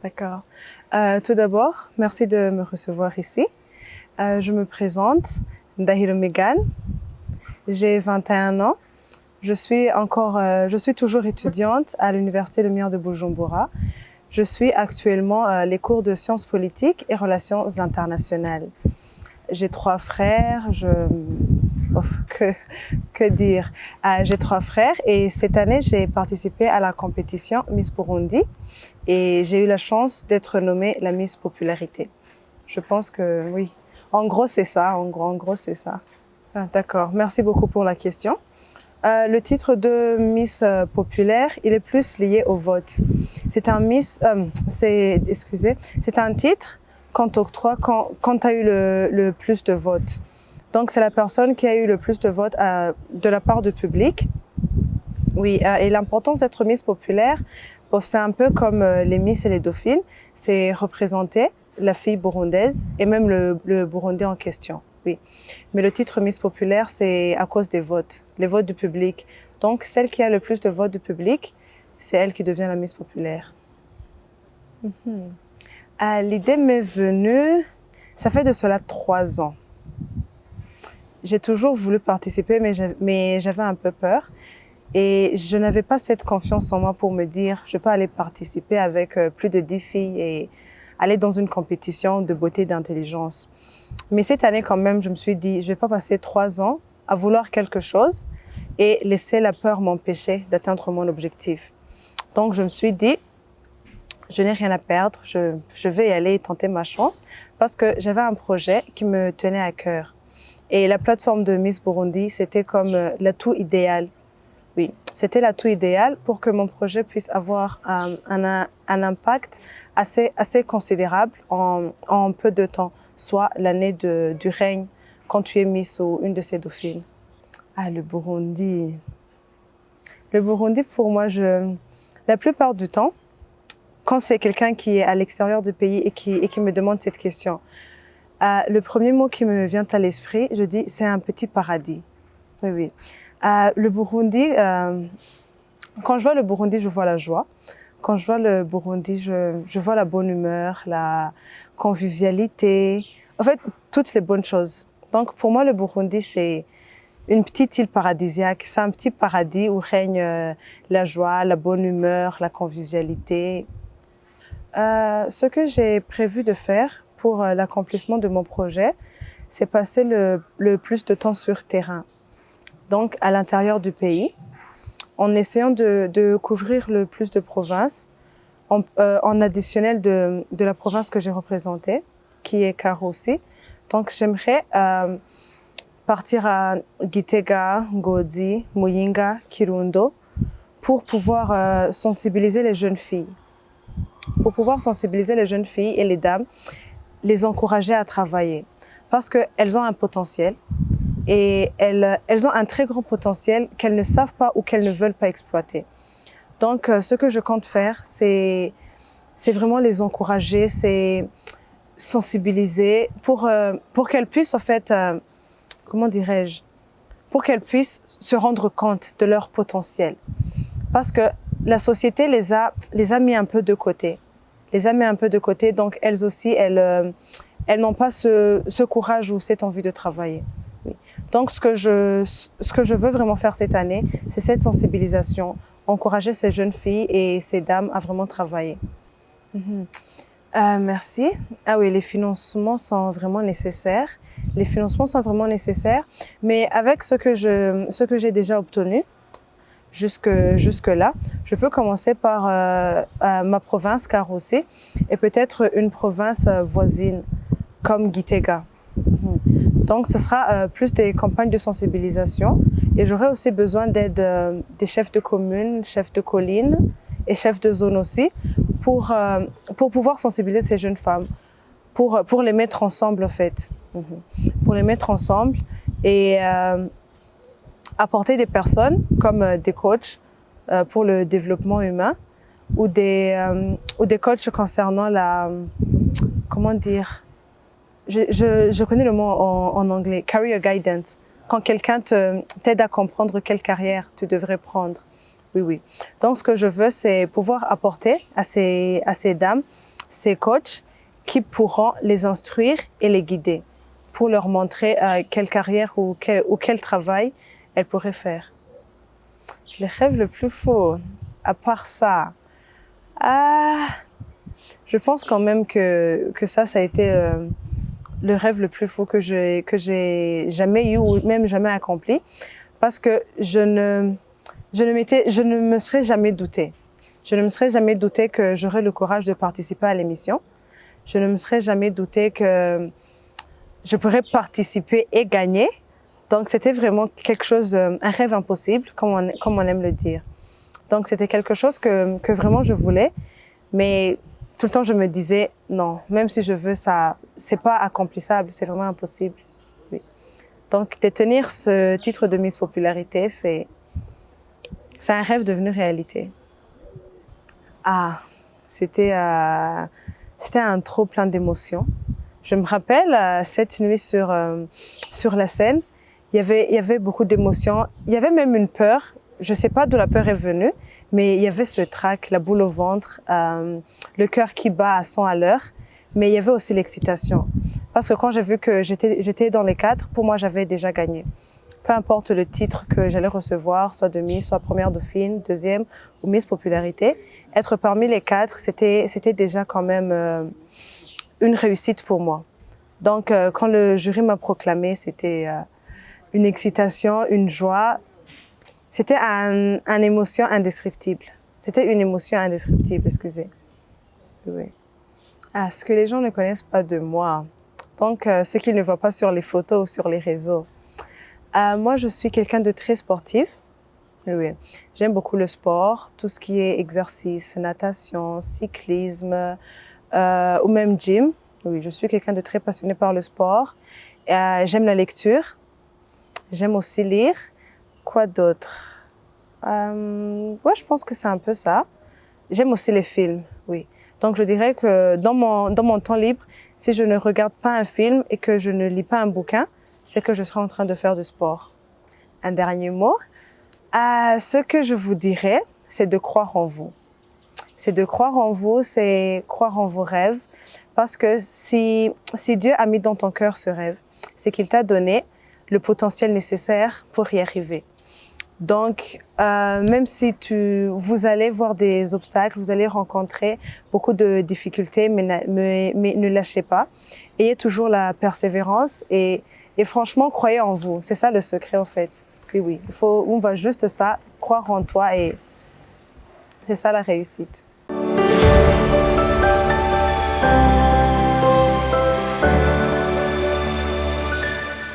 D'accord. Tout d'abord, merci de me recevoir ici. Je me présente, Ndahiro Megan. J'ai 21 ans. Je suis toujours étudiante à l'Université Lumière de Bujumbura. Je suis actuellement les cours de sciences politiques et relations internationales. J'ai trois frères, que dire? J'ai trois frères et cette année, j'ai participé à la compétition Miss Burundi et j'ai eu la chance d'être nommée la Miss Popularité. Je pense que oui. En gros, c'est ça. En gros, c'est ça. Ah, d'accord. Merci beaucoup pour la question. Le titre de Miss Populaire, il est plus lié au vote. C'est un c'est un titre qu'on t'octroie quand tu as eu le plus de votes. Donc, c'est la personne qui a eu le plus de votes de la part du public. Oui, et l'importance d'être Miss Populaire, bon, c'est un peu comme les Miss et les Dauphines, c'est représenter la fille burundaise et même le Burundais en question. Oui. Mais le titre Miss Populaire, c'est à cause des votes, les votes du public. Donc, celle qui a le plus de votes du public, c'est elle qui devient la Miss Populaire. L'idée m'est venue, ça fait de cela 3 ans. J'ai toujours voulu participer, mais j'avais un peu peur. Et je n'avais pas cette confiance en moi pour me dire, je peux aller participer avec plus de 10 filles et aller dans une compétition de beauté et d'intelligence. Mais cette année, quand même, je me suis dit, je vais pas passer 3 ans à vouloir quelque chose et laisser la peur m'empêcher d'atteindre mon objectif. Donc, je me suis dit, je n'ai rien à perdre, je vais y aller et tenter ma chance parce que j'avais un projet qui me tenait à cœur. Et la plateforme de Miss Burundi, c'était comme l'atout idéal. Oui, c'était l'atout idéal pour que mon projet puisse avoir un impact assez considérable en peu de temps, soit l'année du règne quand tu es Miss ou une de ces dauphines. Ah, le Burundi. Le Burundi, pour moi, la plupart du temps, quand c'est quelqu'un qui est à l'extérieur du pays et qui me demande cette question, le premier mot qui me vient à l'esprit, je dis, c'est un petit paradis. Oui, oui. Le Burundi, quand je vois le Burundi, je vois la joie. Quand je vois le Burundi, je vois la bonne humeur, la convivialité, en fait, toutes les bonnes choses. Donc, pour moi, le Burundi, c'est une petite île paradisiaque. C'est un petit paradis où règne la joie, la bonne humeur, la convivialité. Ce que j'ai prévu de faire pour l'accomplissement de mon projet, c'est passer le plus de temps sur terrain, donc à l'intérieur du pays, en essayant de couvrir le plus de provinces, en additionnel de la province que j'ai représentée, qui est Karusi. Donc j'aimerais partir à Gitega, Ngozi, Muyinga, Kirundo, pour pouvoir sensibiliser les jeunes filles. Pour pouvoir sensibiliser les jeunes filles et les dames, les encourager à travailler. Parce qu'elles ont un potentiel et elles ont un très grand potentiel qu'elles ne savent pas ou qu'elles ne veulent pas exploiter. Donc, ce que je compte faire, c'est vraiment les encourager, c'est sensibiliser pour qu'elles puissent, en fait, comment dirais-je, pour qu'elles puissent se rendre compte de leur potentiel. Parce que la société les a mis un peu de côté. Les a mis un peu de côté, donc elles aussi, elles n'ont pas ce courage ou cette envie de travailler. Oui. Donc, ce que je veux vraiment faire cette année, c'est cette sensibilisation, encourager ces jeunes filles et ces dames à vraiment travailler. Merci. Ah oui, les financements sont vraiment nécessaires. Les financements sont vraiment nécessaires, mais avec ce que j'ai déjà obtenu jusque-là, je peux commencer par ma province, Karusi, et peut-être une province voisine, comme Gitega. Donc, ce sera plus des campagnes de sensibilisation et j'aurai aussi besoin d'aide des chefs de commune, chefs de colline et chefs de zone aussi pour pouvoir sensibiliser ces jeunes femmes, pour les mettre ensemble en fait. Pour les mettre ensemble et apporter des personnes comme des coachs pour le développement humain ou des coachs concernant comment dire, je connais le mot en anglais, career guidance, quand quelqu'un t'aide à comprendre quelle carrière tu devrais prendre. Oui, oui. Donc, ce que je veux, c'est pouvoir apporter à ces dames ces coachs qui pourront les instruire et les guider pour leur montrer quelle carrière ou quel travail elles pourraient faire. Le rêve le plus fou, à part ça, je pense quand même que ça a été le rêve le plus fou que j'ai jamais eu ou même jamais accompli, parce que je ne me serais jamais douté. Je ne me serais jamais douté que j'aurais le courage de participer à l'émission. Je ne me serais jamais douté que je pourrais participer et gagner. Donc, c'était vraiment quelque chose, un rêve impossible, comme on aime le dire. Donc, c'était quelque chose que vraiment je voulais. Mais tout le temps, je me disais, non, même si je veux ça, c'est pas accomplissable, c'est vraiment impossible. Oui. Donc, détenir ce titre de Miss Popularité, c'est un rêve devenu réalité. C'était un trop plein d'émotions. Je me rappelle cette nuit sur la scène, il y avait beaucoup d'émotions. Il y avait même une peur. Je sais pas d'où la peur est venue, mais il y avait ce trac, la boule au ventre, le cœur qui bat à 100 à l'heure. Mais il y avait aussi l'excitation. Parce que quand j'ai vu que j'étais dans les 4, pour moi, j'avais déjà gagné. Peu importe le titre que j'allais recevoir, soit de Miss, soit première dauphine, deuxième ou Miss Popularité, être parmi les 4, c'était déjà quand même une réussite pour moi. Donc, quand le jury m'a proclamée, c'était une excitation, une joie. C'était une émotion indescriptible. C'était une émotion indescriptible, excusez. Oui. Ce que les gens ne connaissent pas de moi. Donc, ce qu'ils ne voient pas sur les photos ou sur les réseaux. Moi, je suis quelqu'un de très sportif. Oui. J'aime beaucoup le sport, tout ce qui est exercice, natation, cyclisme ou même gym. Oui, je suis quelqu'un de très passionné par le sport. J'aime la lecture. J'aime aussi lire. Quoi d'autre? Ouais, je pense que c'est un peu ça. J'aime aussi les films, oui. Donc, je dirais que dans mon temps libre, si je ne regarde pas un film et que je ne lis pas un bouquin, c'est que je serai en train de faire du sport. Un dernier mot. Ce que je vous dirais, c'est de croire en vous. C'est de croire en vous, c'est croire en vos rêves. Parce que si Dieu a mis dans ton cœur ce rêve, c'est qu'il t'a donné le potentiel nécessaire pour y arriver. Donc, même si vous allez voir des obstacles, vous allez rencontrer beaucoup de difficultés, mais ne lâchez pas. Ayez toujours la persévérance et franchement, croyez en vous. C'est ça le secret, en fait. Oui, on va juste ça, croire en toi et c'est ça la réussite.